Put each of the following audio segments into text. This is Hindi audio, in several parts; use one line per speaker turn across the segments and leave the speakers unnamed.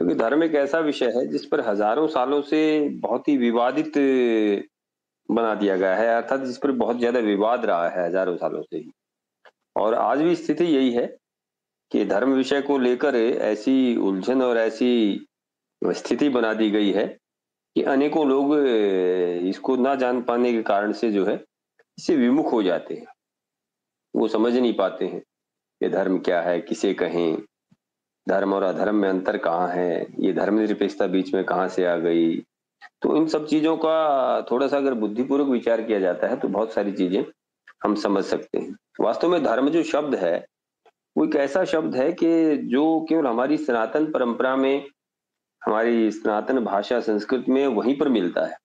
क्योंकि धर्म एक ऐसा विषय है जिस पर हजारों सालों से बहुत ही विवादित बना दिया गया है, अर्थात जिस पर बहुत ज्यादा विवाद रहा है हजारों सालों से ही। और आज भी स्थिति यही है कि धर्म विषय को लेकर ऐसी उलझन और ऐसी स्थिति बना दी गई है कि अनेकों लोग इसको ना जान पाने के कारण से जो है इससे विमुख हो जाते हैं। वो समझ नहीं पाते हैं कि धर्म क्या है, किसे कहें, धर्म और अधर्म में अंतर कहाँ है, ये धर्मनिरपेक्षता बीच में कहाँ से आ गई। तो इन सब चीजों का थोड़ा सा अगर बुद्धिपूर्वक विचार किया जाता है तो बहुत सारी चीजें हम समझ सकते हैं। वास्तव में धर्म जो शब्द है वो एक ऐसा शब्द है कि जो केवल हमारी सनातन परंपरा में, हमारी सनातन भाषा संस्कृत में वहीं पर मिलता है।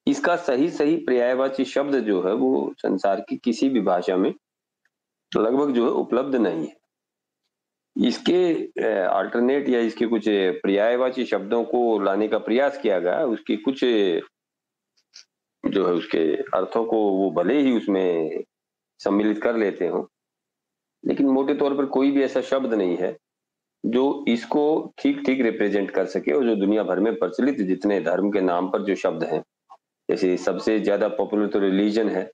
इसका सही सही पर्यायवाची शब्द जो है वो संसार की किसी भी भाषा में लगभग जो है उपलब्ध नहीं है। इसके अल्टरनेट या इसके कुछ पर्यायवाची शब्दों को लाने का प्रयास किया गया, उसकी कुछ जो है उसके अर्थों को वो भले ही उसमें सम्मिलित कर लेते हो, लेकिन मोटे तौर पर कोई भी ऐसा शब्द नहीं है जो इसको ठीक ठीक रिप्रेजेंट कर सके। और जो दुनिया भर में प्रचलित जितने धर्म के नाम पर जो शब्द हैं, जैसे सबसे ज्यादा पॉपुलर तो रिलीजन है,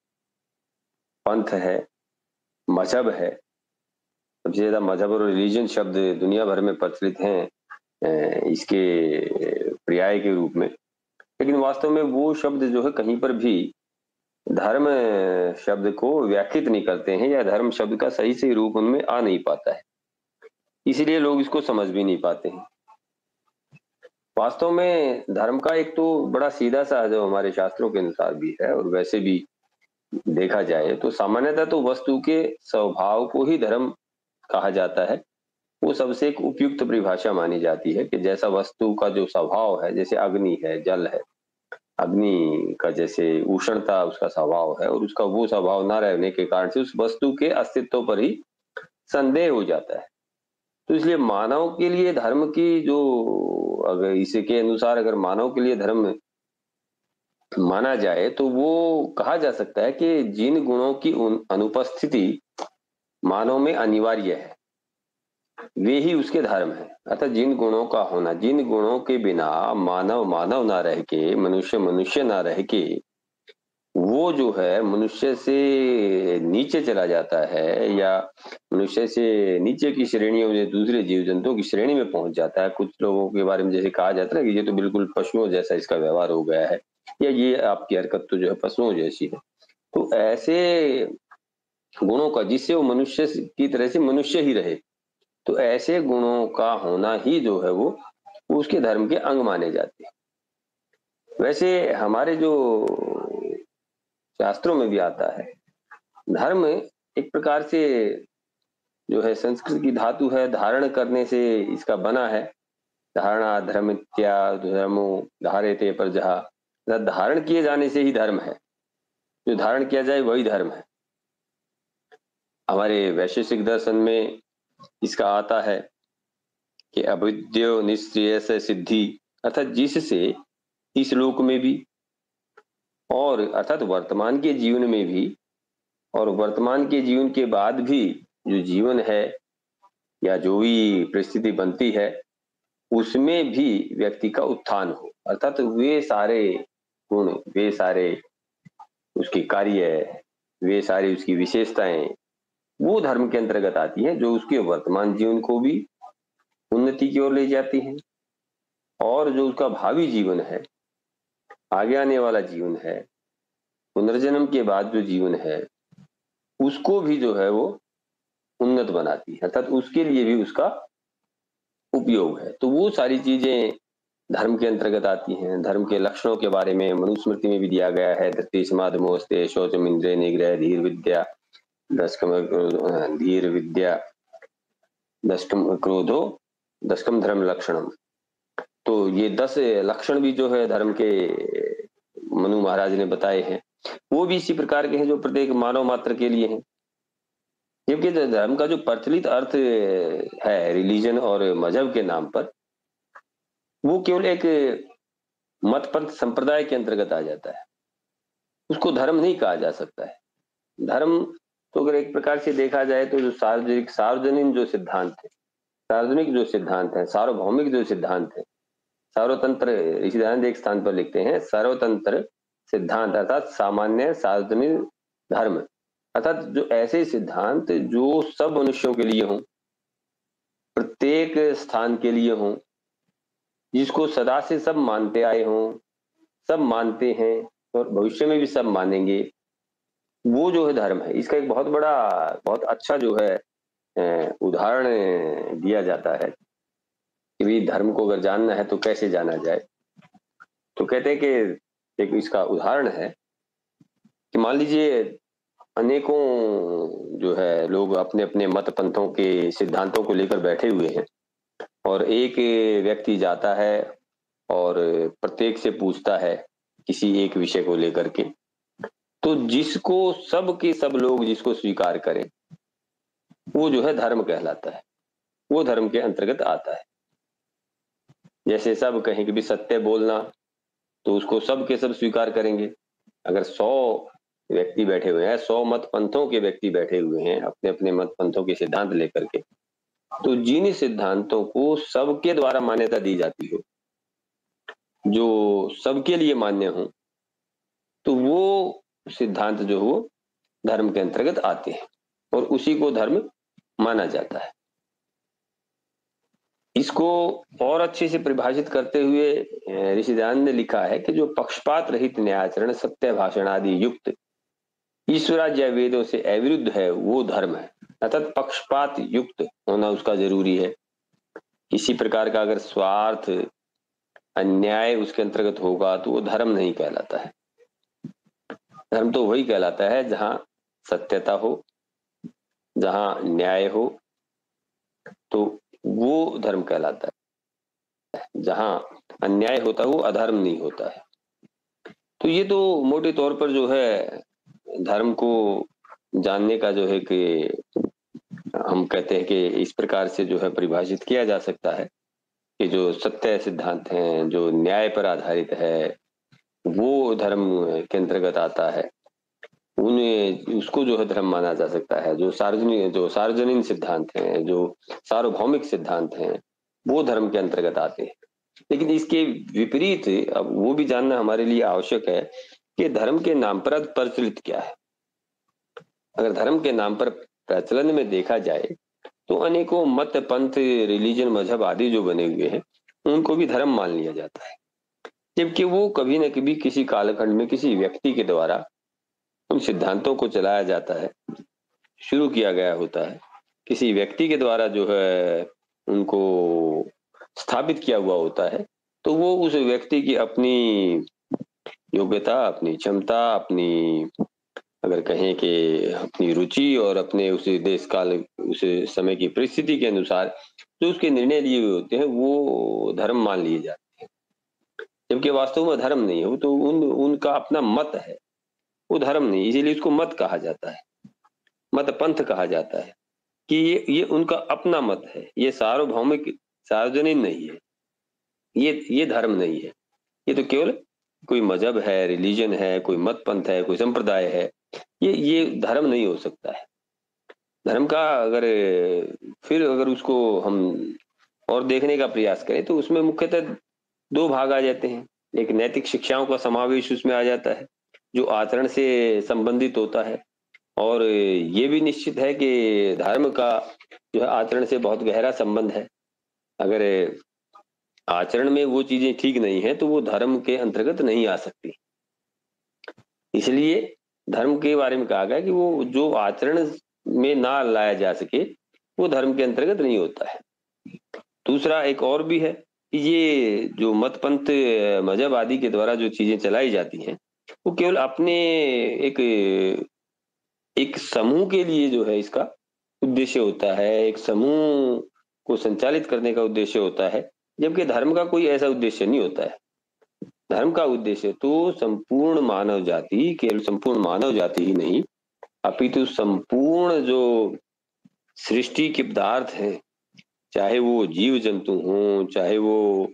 पंथ है, मजहब है। सबसे ज्यादा मजहब और रिलीजन शब्द दुनिया भर में प्रचलित हैं इसके पर्याय के रूप में। लेकिन वास्तव में वो शब्द जो है कहीं पर भी धर्म शब्द को व्याख्यात नहीं करते हैं, या धर्म शब्द का सही सही रूप उनमें आ नहीं पाता है, इसीलिए लोग इसको समझ भी नहीं पाते हैं। वास्तव में धर्म का एक तो बड़ा सीधा सा जो हमारे शास्त्रों के अनुसार भी है और वैसे भी देखा जाए तो सामान्यतः तो वस्तु के स्वभाव को ही धर्म कहा जाता है। वो सबसे एक उपयुक्त परिभाषा मानी जाती है कि जैसा वस्तु का जो स्वभाव है, जैसे अग्नि है, जल है, अग्नि का जैसे उष्णता उसका स्वभाव है और उसका वो स्वभाव ना रहने के कारण से उस वस्तु के अस्तित्व पर ही संदेह हो जाता है। तो इसलिए मानव के लिए धर्म की जो, अगर इसी के अनुसार अगर मानव के लिए धर्म माना जाए तो वो कहा जा सकता है कि जिन गुणों की अनुपस्थिति मानव में अनिवार्य है वे ही उसके धर्म है। अर्थात जिन गुणों का होना, जिन गुणों के बिना मानव मानव ना रह के, मनुष्य मनुष्य ना रह के वो जो है मनुष्य से नीचे चला जाता है, या मनुष्य से नीचे की श्रेणियों में दूसरे जीव जंतुओं की श्रेणी में पहुंच जाता है। कुछ लोगों के बारे में जैसे कहा जाता है ना कि ये तो बिल्कुल पशुओं जैसा इसका व्यवहार हो गया है, या ये आपकी हरकत तो जो है पशुओं जैसी है। तो ऐसे गुणों का जिससे वो मनुष्य की तरह से मनुष्य ही रहे, तो ऐसे गुणों का होना ही जो है वो उसके धर्म के अंग माने जाते हैं। वैसे हमारे जो शास्त्रों में भी आता है, धर्म एक प्रकार से जो है संस्कृत की धातु है, धारण करने से इसका बना है। धारणा धर्मित्या धर्मो धारेते प्रजहा, धारण किए जाने से ही धर्म है। जो धारण किया जाए वही धर्म है। हमारे वैशेषिक दर्शन में इसका आता है कि अविद्यो निश्चय से सिद्धि, अर्थात जिससे इस लोक में भी और अर्थात वर्तमान के जीवन में भी और वर्तमान के जीवन के बाद भी जो जीवन है या जो भी परिस्थिति बनती है उसमें भी व्यक्ति का उत्थान हो। अर्थात वे सारे गुण, वे सारे उसकी कार्य, वे सारी उसकी विशेषताएं वो धर्म के अंतर्गत आती हैं, जो उसके वर्तमान जीवन को भी उन्नति की ओर ले जाती हैं और जो उसका भावी जीवन है, आगे आने वाला जीवन है, पुनर्जन्म के बाद जो जीवन है उसको भी जो है वो उन्नत बनाती है, अर्थात उसके लिए भी उसका उपयोग है। तो वो सारी चीजें धर्म के अंतर्गत आती हैं। धर्म के लक्षणों के बारे में मनुस्मृति में भी दिया गया है। धृति समाधमोस्ते शौचम इंद्रिय निग्रह धीर विद्या धीर विद्या दशकम क्रोधो दशकम धर्म लक्षणम। तो ये 10 लक्षण भी जो है धर्म के मनु महाराज ने बताए हैं, वो भी इसी प्रकार के हैं जो प्रत्येक मानव मात्र के लिए हैं। जबकि धर्म का जो प्रचलित अर्थ है रिलीजन और मजहब के नाम पर, वो केवल एक मत पंथ संप्रदाय के अंतर्गत आ जाता है, उसको धर्म नहीं कहा जा सकता है। धर्म तो अगर एक प्रकार से देखा जाए तो जो सार्वजनिक सार्वजनीन जो सिद्धांत है, सार्वजनिक जो सिद्धांत है, सार्वभौमिक जो सिद्धांत है, सर्वतंत्र, ऋषि दयानंद एक स्थान पर लिखते हैं सर्वतंत्र सिद्धांत अर्थात सामान्य सार्वजनिक धर्म, अर्थात जो ऐसे सिद्धांत जो सब मनुष्यों के लिए हों, प्रत्येक स्थान के लिए हों, जिसको सदा से सब मानते आए हों, सब मानते हैं और भविष्य में भी सब मानेंगे, वो जो है धर्म है। इसका एक बहुत बड़ा, बहुत अच्छा जो है उदाहरण दिया जाता है कि भाई धर्म को अगर जानना है तो कैसे जाना जाए। तो कहते हैं कि एक इसका उदाहरण है कि मान लीजिए अनेकों जो है लोग अपने अपने मत पंथों के सिद्धांतों को लेकर बैठे हुए हैं और एक व्यक्ति जाता है और प्रत्येक से पूछता है किसी एक विषय को लेकर के, तो जिसको सब के सब लोग जिसको स्वीकार करें वो जो है धर्म कहलाता है, वो धर्म के अंतर्गत आता है। जैसे सब कहें कि भी सत्य बोलना, तो उसको सब के सब स्वीकार करेंगे। अगर 100 व्यक्ति बैठे हुए हैं, 100 मत पंथों के व्यक्ति बैठे हुए हैं अपने अपने मत पंथों के सिद्धांत लेकर के, तो जिन सिद्धांतों को सबके द्वारा मान्यता दी जाती हो, जो सबके लिए मान्य हो, तो वो सिद्धांत जो हो धर्म के अंतर्गत आते हैं और उसी को धर्म माना जाता है। इसको और अच्छे से परिभाषित करते हुए ऋषि दयानंद ने लिखा है कि जो पक्षपात रहित न्यायाचरण, सत्य भाषण आदि युक्त, ईश्वराज्य वेदों से अविरुद्ध है, वो धर्म है। अर्थात पक्षपात युक्त होना उसका जरूरी है। किसी प्रकार का अगर स्वार्थ, अन्याय उसके अंतर्गत होगा तो वो धर्म नहीं कहलाता है। धर्म तो वही कहलाता है जहां सत्यता हो, जहां न्याय हो, तो वो धर्म कहलाता है। जहां अन्याय होता है वो अधर्म नहीं होता है। तो ये तो मोटे तौर पर जो है धर्म को जानने का जो है कि हम कहते हैं कि इस प्रकार से जो है परिभाषित किया जा सकता है कि जो सत्य सिद्धांत हैं, जो न्याय पर आधारित है, वो धर्म के अंतर्गत आता है। उन्हें उसको जो है धर्म माना जा सकता है। जो सार्वजनिक सिद्धांत हैं, जो सार्वभौमिक सिद्धांत हैं, वो धर्म के अंतर्गत आते हैं। लेकिन इसके विपरीत अब वो भी जानना हमारे लिए आवश्यक है कि धर्म के नाम पर प्रचलित क्या है। अगर धर्म के नाम पर प्रचलन में देखा जाए तो अनेकों मत, पंथ, रिलीजन, मजहब आदि जो बने हुए हैं उनको भी धर्म मान लिया जाता है, जबकि वो कभी न कभी किसी कालखंड में किसी व्यक्ति के द्वारा उन सिद्धांतों को चलाया जाता है, शुरू किया गया होता है। किसी व्यक्ति के द्वारा जो है उनको स्थापित किया हुआ होता है, तो वो उस व्यक्ति की अपनी योग्यता, अपनी क्षमता, अपनी अगर कहें कि अपनी रुचि और अपने उस देश काल, उस समय की परिस्थिति के अनुसार जो उसके निर्णय लिए हुए होते हैं वो धर्म मान लिए जाते हैं, जबकि वास्तव में धर्म नहीं है। वो तो उनका अपना मत है, वो धर्म नहीं, इसीलिए उसको मत कहा जाता है, मत पंथ कहा जाता है कि ये उनका अपना मत है, ये सार्वभौमिक सार्वजनिक नहीं है, ये धर्म नहीं है। ये तो केवल कोई मजहब है, रिलीजन है, कोई मत पंथ है, कोई संप्रदाय है, ये धर्म नहीं हो सकता है। धर्म का अगर फिर अगर उसको हम और देखने का प्रयास करें तो उसमें मुख्यतः 2 भाग आ जाते हैं। एक नैतिक शिक्षाओं का समावेश उसमें आ जाता है जो आचरण से संबंधित होता है, और ये भी निश्चित है कि धर्म का जो है आचरण से बहुत गहरा संबंध है। अगर आचरण में वो चीजें ठीक नहीं है तो वो धर्म के अंतर्गत नहीं आ सकती। इसलिए धर्म के बारे में कहा गया कि वो जो आचरण में ना लाया जा सके वो धर्म के अंतर्गत नहीं होता है। दूसरा एक और भी है कि ये जो मत पंथ, मजहब आदि के द्वारा जो चीजें चलाई जाती हैं वो केवल अपने एक एक समूह के लिए जो है इसका उद्देश्य होता है, एक समूह को संचालित करने का उद्देश्य होता है, जबकि धर्म का कोई ऐसा उद्देश्य नहीं होता है। धर्म का उद्देश्य तो संपूर्ण मानव जाति, केवल संपूर्ण मानव जाति ही नहीं अपितु संपूर्ण जो सृष्टि के पदार्थ हैं, चाहे वो जीव जंतु हों, चाहे वो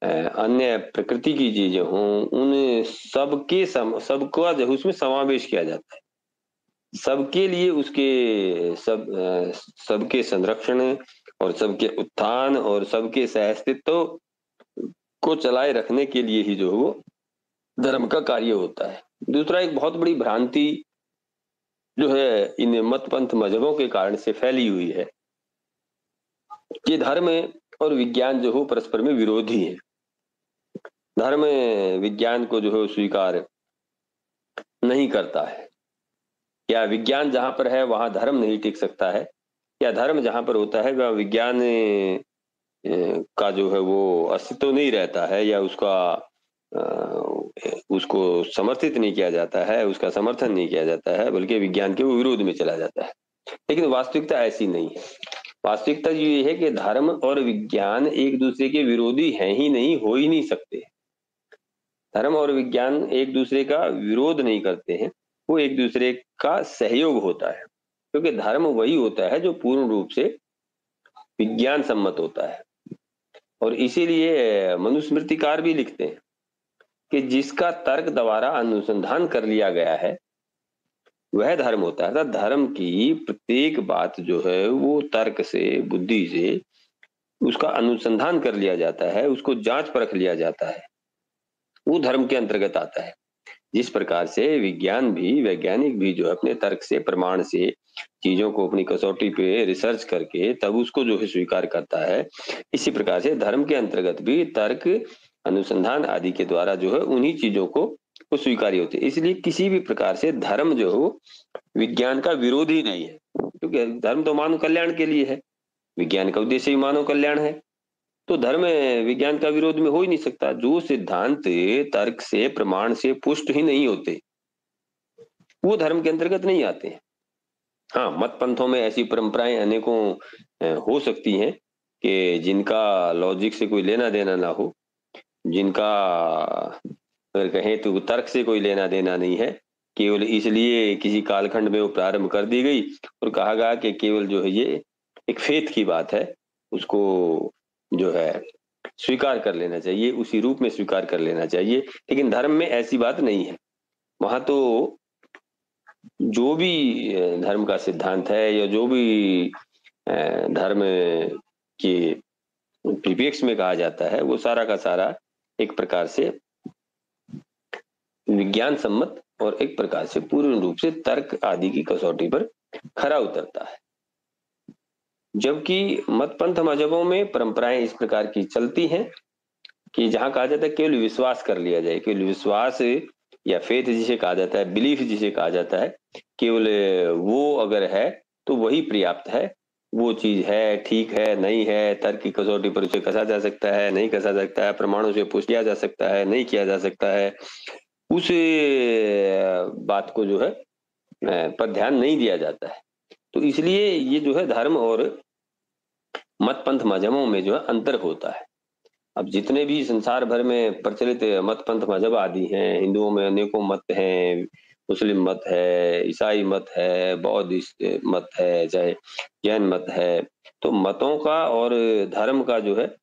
अन्य प्रकृति की चीजें हों, उन सबका जो उसमें समावेश किया जाता है। सबके लिए उसके सबके संरक्षण और सबके उत्थान और सबके सहअस्तित्व को चलाए रखने के लिए ही जो है वो धर्म का कार्य होता है। दूसरा, एक बहुत बड़ी भ्रांति जो है इन मत पंथ मजहबों के कारण से फैली हुई है कि धर्म और विज्ञान जो हो परस्पर में विरोधी है। धर्म विज्ञान को जो है स्वीकार नहीं करता है। क्या विज्ञान जहां पर है वहां धर्म नहीं टिक सकता है? या धर्म जहां पर होता है वह विज्ञान का जो है वो अस्तित्व नहीं रहता है, या उसको समर्थित नहीं किया जाता है, उसका समर्थन नहीं किया जाता है, बल्कि विज्ञान के वो विरोध में चला जाता है। लेकिन वास्तविकता ऐसी नहीं है। वास्तविकता ये है कि धर्म और विज्ञान एक दूसरे के विरोधी हैं ही नहीं, हो ही नहीं सकते। धर्म और विज्ञान एक दूसरे का विरोध नहीं करते हैं, वो एक दूसरे का सहयोग होता है, क्योंकि धर्म वही होता है जो पूर्ण रूप से विज्ञान सम्मत होता है। और इसीलिए मनुस्मृतिकार भी लिखते हैं कि जिसका तर्क द्वारा अनुसंधान कर लिया गया है वह धर्म होता है। धर्म की प्रत्येक बात जो है वो तर्क से, बुद्धि से उसका अनुसंधान कर लिया जाता है, उसको जांच परख लिया जाता है, वो धर्म के अंतर्गत आता है। जिस प्रकार से विज्ञान भी, वैज्ञानिक भी जो है अपने तर्क से, प्रमाण से चीजों को अपनी कसौटी पे रिसर्च करके तब उसको जो है स्वीकार करता है, इसी प्रकार से धर्म के अंतर्गत भी तर्क, अनुसंधान आदि के द्वारा जो है उन्हीं चीजों को वो स्वीकार्य होते हैं। इसलिए किसी भी प्रकार से धर्म जो हो विज्ञान का विरोधी नहीं है, क्योंकि धर्म तो मानव कल्याण के लिए है, विज्ञान का उद्देश्य ही मानव कल्याण है। तो धर्म विज्ञान का विरोध में हो ही नहीं सकता। जो सिद्धांत तर्क से, प्रमाण से पुष्ट ही नहीं होते वो धर्म के अंतर्गत नहीं आते हैं। हाँ, मत पंथों में ऐसी परंपराएं अनेकों हो सकती हैं कि जिनका लॉजिक से कोई लेना देना ना हो, जिनका अगर कहें तो तर्क से कोई लेना देना नहीं है, केवल इसलिए किसी कालखंड में वो प्रारंभ कर दी गई और कहा गया कि केवल जो है ये एक फेथ की बात है, उसको जो है स्वीकार कर लेना चाहिए, उसी रूप में स्वीकार कर लेना चाहिए। लेकिन धर्म में ऐसी बात नहीं है। वहां तो जो भी धर्म का सिद्धांत है या जो भी धर्म के परिप्रेक्ष्य में कहा जाता है वो सारा का सारा एक प्रकार से विज्ञान सम्मत और एक प्रकार से पूर्ण रूप से तर्क आदि की कसौटी पर खरा उतरता है। जबकि मत पंथ मजहबों में परंपराएं इस प्रकार की चलती हैं कि जहां कहा जाता है केवल विश्वास कर लिया जाए, केवल विश्वास या फेथ जिसे कहा जाता है, बिलीफ जिसे कहा जाता है, केवल वो अगर है तो वही पर्याप्त है। वो चीज है, ठीक है, नहीं है, तर्क की कसौटी पर उसे कसा जा सकता है, नहीं कसा सकता है, प्रमाणों से पुष्ट किया जा सकता है, नहीं किया जा सकता है, उस बात को जो है पर ध्यान नहीं दिया जाता है। तो इसलिए ये जो है धर्म और मत पंथ मजहबों में जो है अंतर होता है। अब जितने भी संसार भर में प्रचलित मत पंथ मजहब आदि हैं, हिंदुओं में अनेकों मत हैं, मुस्लिम मत है, ईसाई मत है, बौद्ध मत है, चाहे जैन मत है। तो मतों का और धर्म का जो है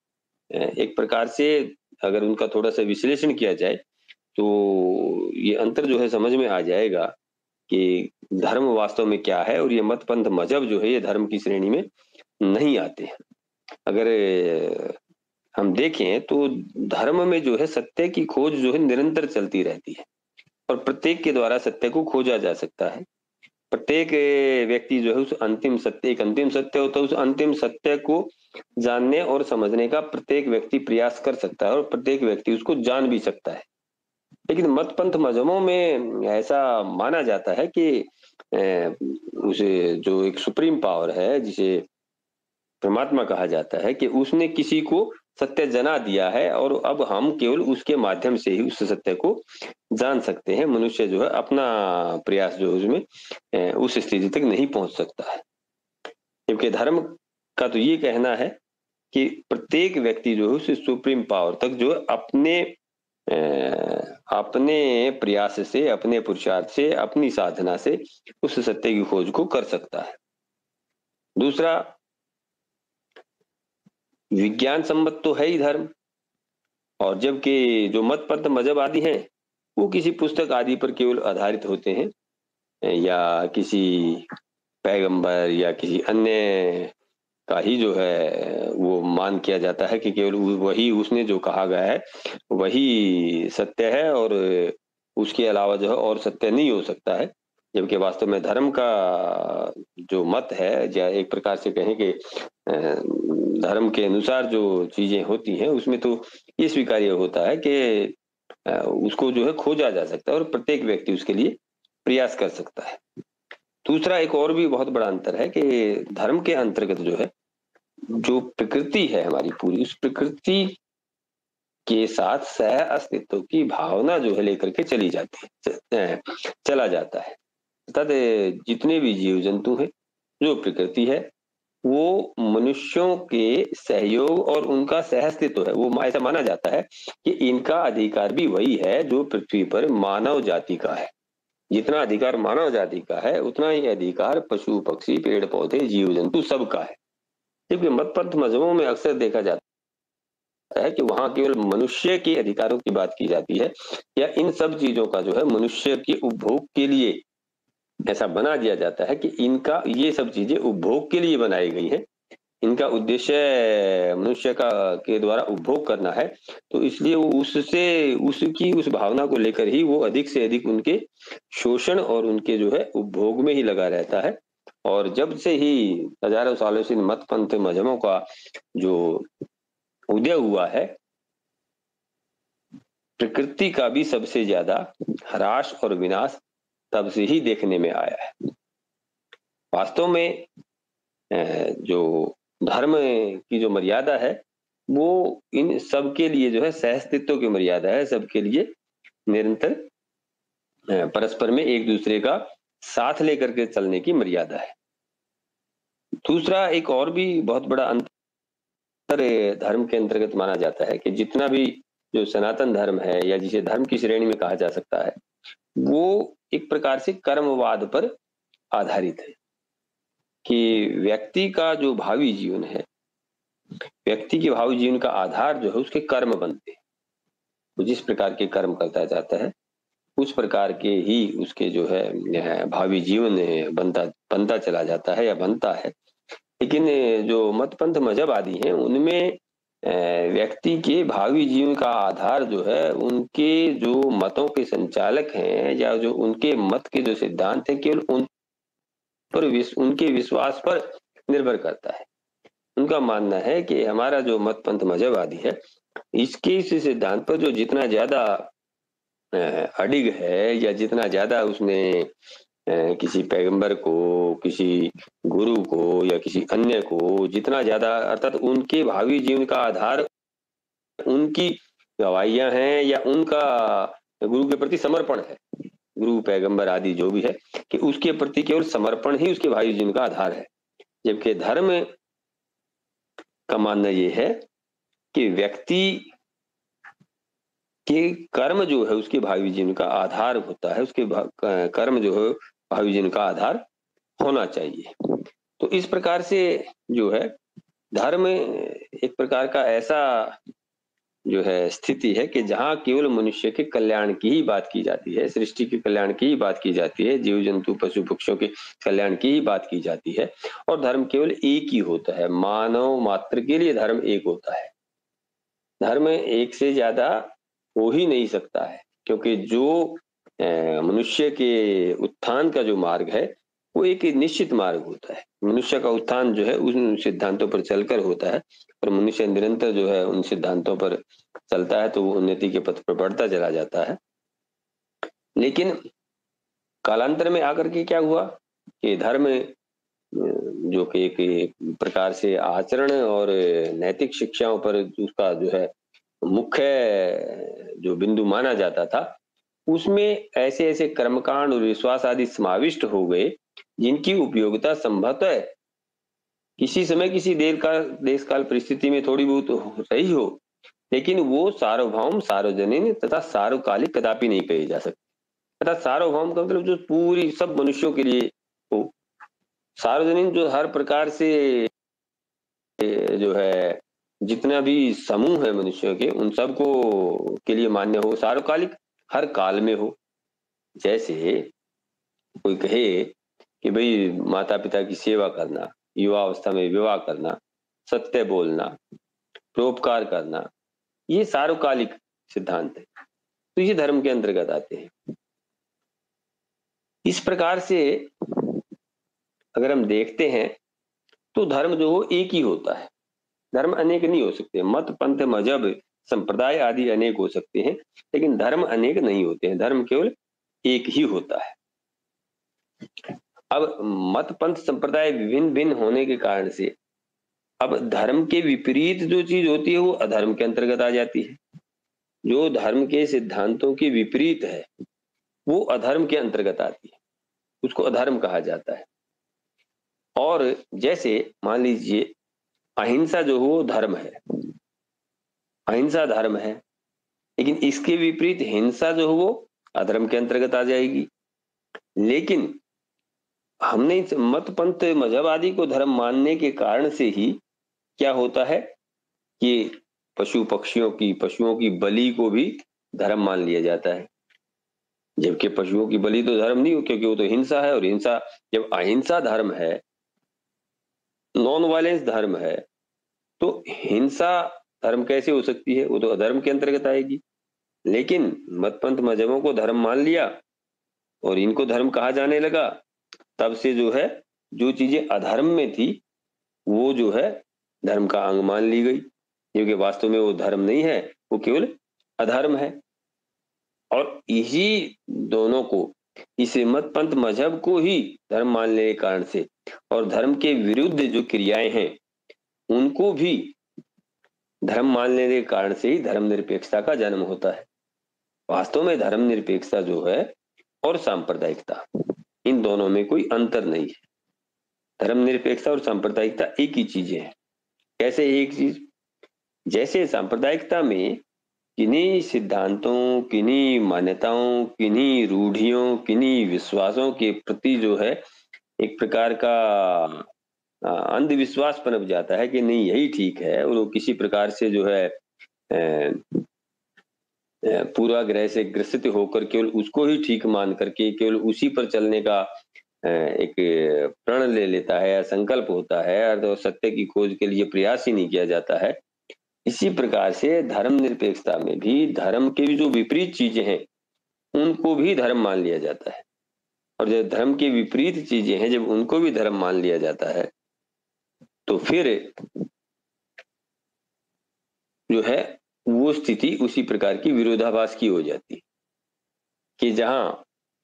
एक प्रकार से अगर उनका थोड़ा सा विश्लेषण किया जाए तो ये अंतर जो है समझ में आ जाएगा कि धर्म वास्तव में क्या है, और ये मत पंथ मजहब जो है ये धर्म की श्रेणी में नहीं आते हैं। अगर हम देखें तो धर्म में जो है सत्य की खोज जो है निरंतर चलती रहती है और प्रत्येक के द्वारा सत्य को खोजा जा सकता है। प्रत्येक व्यक्ति जो है उस अंतिम सत्य, एक अंतिम सत्य होता है, उस अंतिम सत्य को जानने और समझने का प्रत्येक व्यक्ति प्रयास कर सकता है और प्रत्येक व्यक्ति उसको जान भी सकता है। लेकिन मत पंथ मजहबों में ऐसा माना जाता है कि उसे जो एक सुप्रीम पावर है जिसे परमात्मा कहा जाता है कि उसने किसी को सत्य जना दिया है और अब हम केवल उसके माध्यम से ही उस सत्य को जान सकते हैं। मनुष्य जो है अपना प्रयास जो है उसमें उस स्थिति तक नहीं पहुंच सकता है। जबकि धर्म का तो ये कहना है कि प्रत्येक व्यक्ति जो है उस सुप्रीम पावर तक जो है अपने प्रयास से, अपने पुरुषार्थ से, अपनी साधना से उस सत्य की खोज को कर सकता है। दूसरा, विज्ञान सम्मत तो है ही धर्म, और जबकि जो मत पंथ मजहब आदि हैं वो किसी पुस्तक आदि पर केवल आधारित होते हैं या किसी पैगंबर या किसी अन्य का ही जो है वो मान किया जाता है कि केवल वही उसने जो कहा गया है वही सत्य है और उसके अलावा जो है और सत्य नहीं हो सकता है। जबकि वास्तव में धर्म का जो मत है या एक प्रकार से कहें कि धर्म के अनुसार जो चीजें होती हैं उसमें तो ये स्वीकार्य होता है कि उसको जो है खोजा जा सकता है और प्रत्येक व्यक्ति उसके लिए प्रयास कर सकता है। दूसरा एक और भी बहुत बड़ा अंतर है कि धर्म के अंतर्गत जो है जो प्रकृति है हमारी पूरी उस प्रकृति के साथ सह अस्तित्व की भावना जो है लेकर के चली जाती है, चला जाता है। अर्थात जितने भी जीव जंतु हैं जो प्रकृति है वो मनुष्यों के सहयोग और उनका सह अस्तित्व है। वो ऐसा माना जाता है कि इनका अधिकार भी वही है जो पृथ्वी पर मानव जाति का है। जितना अधिकार मानव जाति का है उतना ही अधिकार पशु पक्षी पेड़ पौधे जीव जंतु सबका है। जबकि मत पंथ मजहबों में अक्सर देखा जाता है कि वहां केवल मनुष्य के अधिकारों की बात की जाती है या इन सब चीजों का जो है मनुष्य के उपभोग के लिए ऐसा बना दिया जाता है कि इनका ये सब चीजें उपभोग के लिए बनाई गई हैं। इनका उद्देश्य मनुष्य का के द्वारा उपभोग करना है। तो इसलिए वो उससे उसकी उस भावना को लेकर ही वो अधिक से अधिक उनके शोषण और उनके जो है उपभोग में ही लगा रहता है। और जब से ही हजारों सालों से मत पंथ मजहबों का जो उदय हुआ है प्रकृति का भी सबसे ज्यादा ह्रास और विनाश तब से ही देखने में आया है। वास्तव में जो धर्म की जो मर्यादा है वो इन सबके लिए जो है सहअस्तित्व की मर्यादा है। सबके लिए निरंतर परस्पर में एक दूसरे का साथ लेकर के चलने की मर्यादा है। दूसरा एक और भी बहुत बड़ा अंतर धर्म के अंतर्गत माना जाता है कि जितना भी जो सनातन धर्म है या जिसे धर्म की श्रेणी में कहा जा सकता है वो एक प्रकार से कर्मवाद पर आधारित है कि व्यक्ति का जो भावी जीवन है व्यक्ति के भावी जीवन का आधार जो है उसके कर्म बनते हैं। वो जिस प्रकार के कर्म करता जाता है उस प्रकार के ही उसके जो है भावी जीवन बनता बनता चला जाता है या बनता है। लेकिन जो मत पंथ मजहब आदि हैं उनमें व्यक्ति के भावी जीवन का आधार जो है उनके जो मतों के संचालक हैं या जो उनके मत के जो सिद्धांत हैं केवल उन पर उनके विश्वास पर निर्भर करता है। उनका मानना है कि हमारा जो मत पंथ मजहब आदि है इसके इस सिद्धांत पर जो जितना ज्यादा अडिग है या जितना ज्यादा उसने किसी पैगंबर को किसी गुरु को या किसी अन्य को जितना ज्यादा अर्थात उनके भावी जीवन का आधार उनकी गवाहियां हैं या उनका गुरु के प्रति समर्पण है। गुरु पैगंबर आदि जो भी है कि उसके प्रति केवल समर्पण ही उसके भावी जीवन का आधार है। जबकि धर्म का मानना यह है कि व्यक्ति के कर्म जो है उसके भावी जीवन का आधार होता है। उसके कर्म जो है भावी जीवन का आधार होना चाहिए। तो इस प्रकार से जो है धर्म एक प्रकार का ऐसा जो है स्थिति है कि जहां केवल मनुष्य के कल्याण की ही बात की जाती है, सृष्टि के कल्याण की ही बात की जाती है, जीव जंतु पशु पक्षियों के कल्याण की ही बात की जाती है। और धर्म केवल एक ही होता है। मानव मात्र के लिए धर्म एक होता है। धर्म एक से ज्यादा हो ही नहीं सकता है क्योंकि जो मनुष्य के उत्थान का जो मार्ग है वो एक निश्चित मार्ग होता है। मनुष्य का उत्थान जो है उन सिद्धांतों पर चलकर होता है और मनुष्य निरंतर जो है उन सिद्धांतों पर चलता है तो वो उन्नति के पथ पर बढ़ता चला जाता है। लेकिन कालांतर में आकर के क्या हुआ कि धर्म जो कि एक प्रकार से आचरण और नैतिक शिक्षाओं पर उसका जो है मुख्य जो बिंदु माना जाता था उसमें ऐसे ऐसे कर्मकांड और विश्वास आदि समाविष्ट हो गए जिनकी उपयोगिता संभवतः किसी समय किसी देश काल परिस्थिति में थोड़ी बहुत रही हो लेकिन वो सार्वभौम सार्वजनीन तथा सार्वकालिक कदापि नहीं कही जा सकती। तथा सार्वभौम का मतलब जो पूरी सब मनुष्यों के लिए हो, सार्वजनीन जो हर प्रकार से जो है जितना भी समूह है मनुष्यों के उन सबको के लिए मान्य हो, सार्वकालिक हर काल में हो। जैसे कोई कहे कि भाई माता पिता की सेवा करना युवावस्था में विवाह करना, सत्य बोलना, परोपकार करना, ये सार्वकालिक सिद्धांत है, तो ये धर्म के अंतर्गत आते हैं। इस प्रकार से अगर हम देखते हैं तो धर्म जो हो एक ही होता है, धर्म अनेक नहीं हो सकते। मत, पंथ, मजहब, संप्रदाय आदि अनेक हो सकते हैं, लेकिन धर्म अनेक नहीं होते हैं, धर्म केवल एक ही होता है। अब मत, पंथ, संप्रदाय विभिन्न भिन्न होने के कारण से अब धर्म के विपरीत जो चीज होती है वो अधर्म के अंतर्गत आ जाती है। जो धर्म के सिद्धांतों के विपरीत है वो अधर्म के अंतर्गत आती है, उसको अधर्म कहा जाता है। और जैसे मान लीजिए अहिंसा जो हो धर्म है, अहिंसा धर्म है, लेकिन इसके विपरीत हिंसा जो हो वो अधर्म के अंतर्गत आ जाएगी। लेकिन हमने इस मत, पंथ, मजहब आदि को धर्म मानने के कारण से ही क्या होता है कि पशुओं की बलि को भी धर्म मान लिया जाता है, जबकि पशुओं की बलि तो धर्म नहीं हो, क्योंकि वो तो हिंसा है। और हिंसा, जब अहिंसा धर्म है, नॉन वायलेंस धर्म है, तो हिंसा धर्म कैसे हो सकती है? वो तो अधर्म के अंतर्गत आएगी। लेकिन मत, पंथ, मजहबों को धर्म मान लिया और इनको धर्म कहा जाने लगा, तब से जो है जो चीजें अधर्म में थी वो जो है धर्म का अंग मान ली गई, क्योंकि वास्तव में वो धर्म नहीं है, वो केवल अधर्म है। और यही दोनों को, इस मत, पंथ, मजहब को ही धर्म मानने के कारण से और धर्म के विरुद्ध जो क्रियाएं हैं उनको भी धर्म मान लेने के कारण से ही धर्मनिरपेक्षता का जन्म होता है। वास्तव में धर्मनिरपेक्षता जो है और सांप्रदायिकता, इन दोनों में कोई अंतर नहीं है। धर्मनिरपेक्षता और सांप्रदायिकता एक ही चीजें हैं। कैसे एक चीज? जैसे सांप्रदायिकता में किन्हीं सिद्धांतों, किन्हीं मान्यताओं, किन्हीं रूढ़ियों, किन्हीं विश्वासों के प्रति जो है एक प्रकार का अंधविश्वास पनप जाता है कि नहीं यही ठीक है, और वो किसी प्रकार से जो है पूरा ग्रह से ग्रसित होकर केवल उसको ही ठीक मान करके केवल उसी पर चलने का एक प्रण ले लेता है या संकल्प होता है, और सत्य की खोज के लिए प्रयास ही नहीं किया जाता है। इसी प्रकार से धर्मनिरपेक्षता में भी धर्म के जो विपरीत चीजें हैं उनको भी धर्म मान लिया जाता है, और जब धर्म के विपरीत चीजें हैं जब उनको भी धर्म मान लिया जाता है तो फिर जो है वो स्थिति उसी प्रकार की विरोधाभास की हो जाती है कि जहां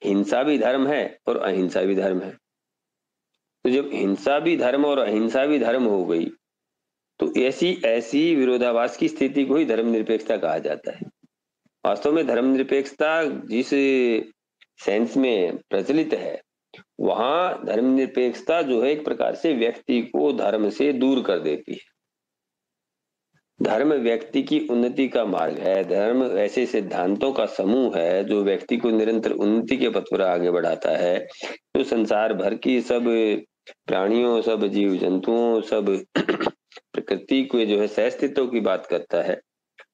हिंसा भी धर्म है और अहिंसा भी धर्म है। तो जब हिंसा भी धर्म और अहिंसा भी धर्म हो गई तो ऐसी ऐसी विरोधाभास की स्थिति को ही धर्मनिरपेक्षता कहा जाता है। वास्तव में धर्मनिरपेक्षता जिस सेंस में प्रचलित है, वहां धर्मनिरपेक्षता जो है एक प्रकार से व्यक्ति को धर्म से दूर कर देती है। धर्म व्यक्ति की उन्नति का मार्ग है, धर्म ऐसे सिद्धांतों का समूह है जो व्यक्ति को निरंतर उन्नति के पथ पर आगे बढ़ाता है, जो संसार भर की सब प्राणियों, सब जीव जंतुओं, सब प्रकृति को जो है सहअस्तित्व की बात करता है।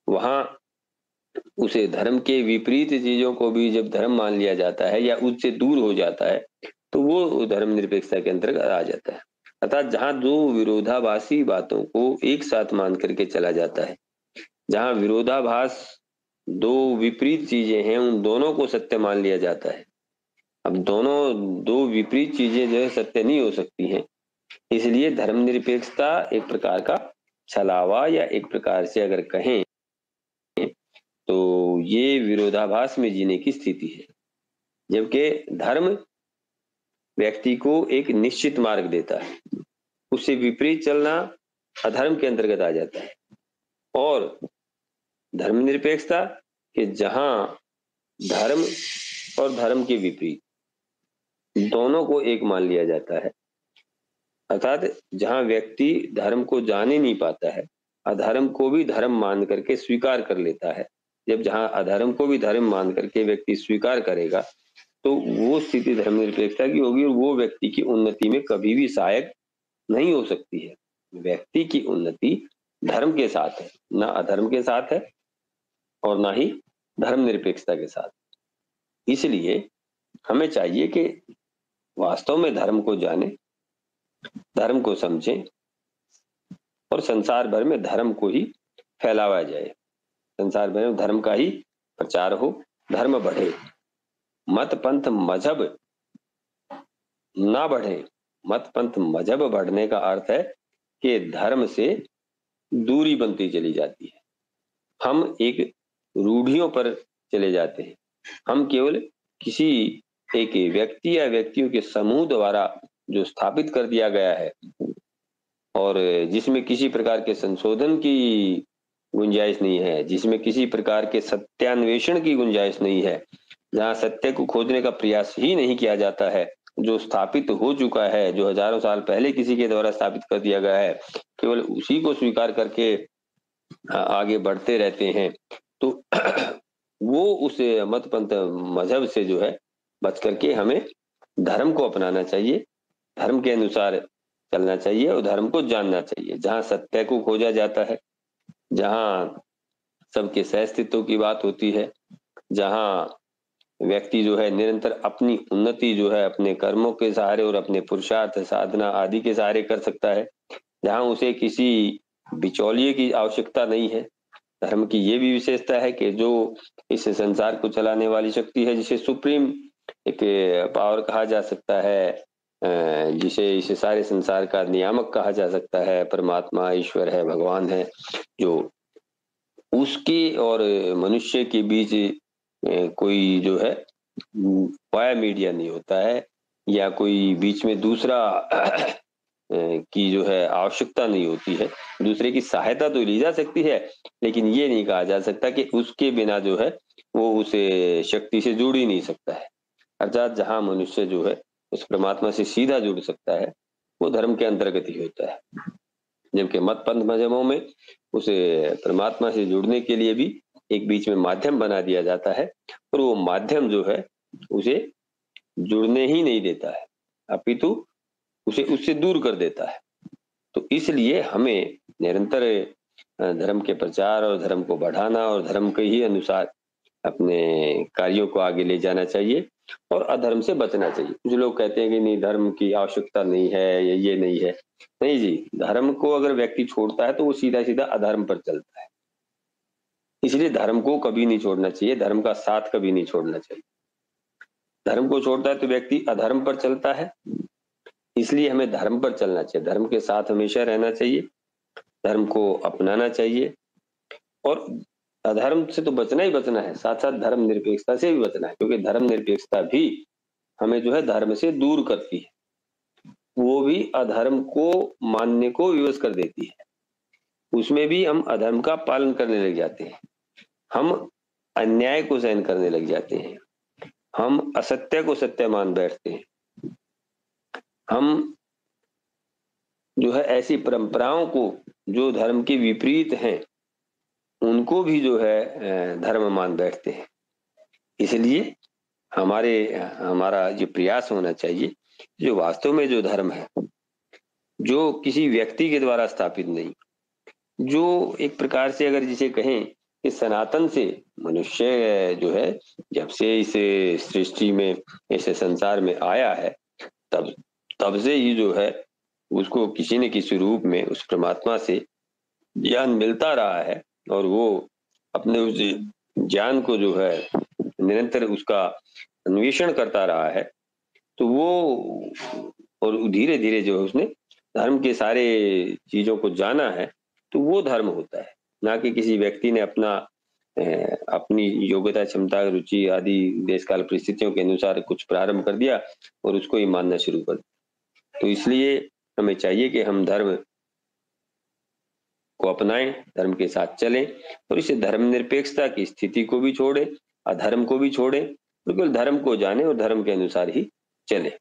वहां उसे धर्म के विपरीत चीजों को भी जब धर्म मान लिया जाता है या उससे दूर हो जाता है तो वो धर्मनिरपेक्षता के अंतर्गत आ जाता है। अर्थात जहां दो विरोधाभासी बातों को एक साथ मान करके चला जाता है, जहां विरोधाभास दो विपरीत चीजें हैं उन दोनों को सत्य मान लिया जाता है। अब दोनों दो विपरीत चीजें जो है सत्य नहीं हो सकती हैं, इसलिए धर्मनिरपेक्षता एक प्रकार का छलावा या एक प्रकार से अगर कहें तो ये विरोधाभास में जीने की स्थिति है। जबकि धर्म व्यक्ति को एक निश्चित मार्ग देता है, उससे विपरीत चलना अधर्म के अंतर्गत आ जाता है। और धर्मनिरपेक्षता कि जहां धर्म और धर्म के विपरीत दोनों को एक मान लिया जाता है, अर्थात जहां व्यक्ति धर्म को जान ही नहीं पाता है, अधर्म को भी धर्म मान करके स्वीकार कर लेता है। जब जहां अधर्म को भी धर्म मान करके व्यक्ति स्वीकार करेगा तो वो स्थिति धर्मनिरपेक्षता की होगी, और वो व्यक्ति की उन्नति में कभी भी सहायक नहीं हो सकती है। व्यक्ति की उन्नति धर्म के साथ है, ना अधर्म के साथ है और ना ही धर्मनिरपेक्षता के साथ। इसलिए हमें चाहिए कि वास्तव में धर्म को जाने धर्म को समझें और संसार भर में धर्म को ही फैलावा जाए, संसार भर में धर्म का ही प्रचार हो, धर्म बढ़े, मत पंथ मजहब ना बढ़े। मत पंथ मजहब बढ़ने का अर्थ है कि धर्म से दूरी बनती चली जाती है, हम एक रूढ़ियों पर चले जाते हैं, हम केवल किसी एक व्यक्ति या व्यक्तियों के समूह द्वारा जो स्थापित कर दिया गया है और जिसमें किसी प्रकार के संशोधन की गुंजाइश नहीं है, जिसमें किसी प्रकार के सत्यान्वेषण की गुंजाइश नहीं है, जहां सत्य को खोजने का प्रयास ही नहीं किया जाता है, जो स्थापित हो चुका है, जो हजारों साल पहले किसी के द्वारा स्थापित कर दिया गया है, केवल उसी को स्वीकार करके आगे बढ़ते रहते हैं, तो वो उस मत पंथ मजहब से जो है बच करके हमें धर्म को अपनाना चाहिए, धर्म के अनुसार चलना चाहिए और धर्म को जानना चाहिए, जहां सत्य को खोजा जाता है, जहां सबके सहअस्तित्व की बात होती है, जहां व्यक्ति जो है निरंतर अपनी उन्नति जो है अपने कर्मों के सहारे और अपने पुरुषार्थ साधना आदि के सहारे कर सकता है, जहां उसे किसी बिचौलिए की आवश्यकता नहीं है। धर्म की ये भी विशेषता है कि जो इस संसार को चलाने वाली शक्ति है, जिसे सुप्रीम एक पावर कहा जा सकता है, जिसे इस सारे संसार का नियामक कहा जा सकता है, परमात्मा ईश्वर है, भगवान है, जो उसके और मनुष्य के बीच कोई जो है वाया मीडिया नहीं होता है, या कोई बीच में दूसरा की जो है आवश्यकता नहीं होती है। दूसरे की सहायता तो ली जा सकती है, लेकिन ये नहीं कहा जा सकता कि उसके बिना जो है वो उस शक्ति से जुड़ ही नहीं सकता है। अर्थात जहां मनुष्य जो है उस परमात्मा से सीधा जुड़ सकता है, वो धर्म के अंतर्गत ही होता है। जबकि मत पंथ मजहबों में उसे परमात्मा से जुड़ने के लिए भी एक बीच में माध्यम बना दिया जाता है, और वो माध्यम जो है उसे जुड़ने ही नहीं देता है, अपितु उसे उससे दूर कर देता है। तो इसलिए हमें निरंतर धर्म के प्रचार और धर्म को बढ़ाना और धर्म के ही अनुसार अपने कार्यों को आगे ले जाना चाहिए और अधर्म से बचना चाहिए। कुछ लोग कहते हैं कि नहीं, धर्म की आवश्यकता नहीं है, ये नहीं है। नहीं जी, धर्म को अगर व्यक्ति छोड़ता है तो वो सीधा सीधा अधर्म पर चलता है, इसलिए धर्म को कभी नहीं छोड़ना चाहिए, धर्म का साथ कभी नहीं छोड़ना चाहिए। धर्म को छोड़ता है तो व्यक्ति अधर्म पर चलता है, इसलिए हमें धर्म पर चलना चाहिए, धर्म के साथ हमेशा रहना चाहिए, धर्म को अपनाना चाहिए और अधर्म से तो बचना ही बचना है, साथ साथ धर्म निरपेक्षता से भी बचना है, क्योंकि धर्म निरपेक्षता भी हमें जो है धर्म से दूर करती है, वो भी अधर्म को मानने को विवश कर देती है, उसमें भी हम अधर्म का पालन करने लग जाते हैं, हम अन्याय को सहन करने लग जाते हैं, हम असत्य को सत्य मान बैठते हैं, हम जो है ऐसी परंपराओं को जो धर्म के विपरीत हैं उनको भी जो है धर्म मान बैठते हैं। इसलिए हमारा जो प्रयास होना चाहिए, जो वास्तव में जो धर्म है, जो किसी व्यक्ति के द्वारा स्थापित नहीं, जो एक प्रकार से अगर जिसे कहें कि सनातन से मनुष्य जो है जब से इस सृष्टि में इस संसार में आया है तब से ही जो है उसको किसी न किसी रूप में उस परमात्मा से ज्ञान मिलता रहा है, और वो अपने उस ज्ञान को जो है निरंतर उसका अन्वेषण करता रहा है, तो वो और धीरे धीरे जो है उसने धर्म के सारे चीजों को जाना है, तो वो धर्म होता है, ना कि किसी व्यक्ति ने अपनी योग्यता क्षमता रुचि आदि देश काल परिस्थितियों के अनुसार कुछ प्रारंभ कर दिया और उसको ही मानना शुरू कर दिया। तो इसलिए हमें चाहिए कि हम धर्म को अपनाएं, धर्म के साथ चलें और इसे धर्म निरपेक्षता की स्थिति को भी छोड़ें, अधर्म को भी छोड़ें, बिल्कुल धर्म को जाने और धर्म के अनुसार ही चलें।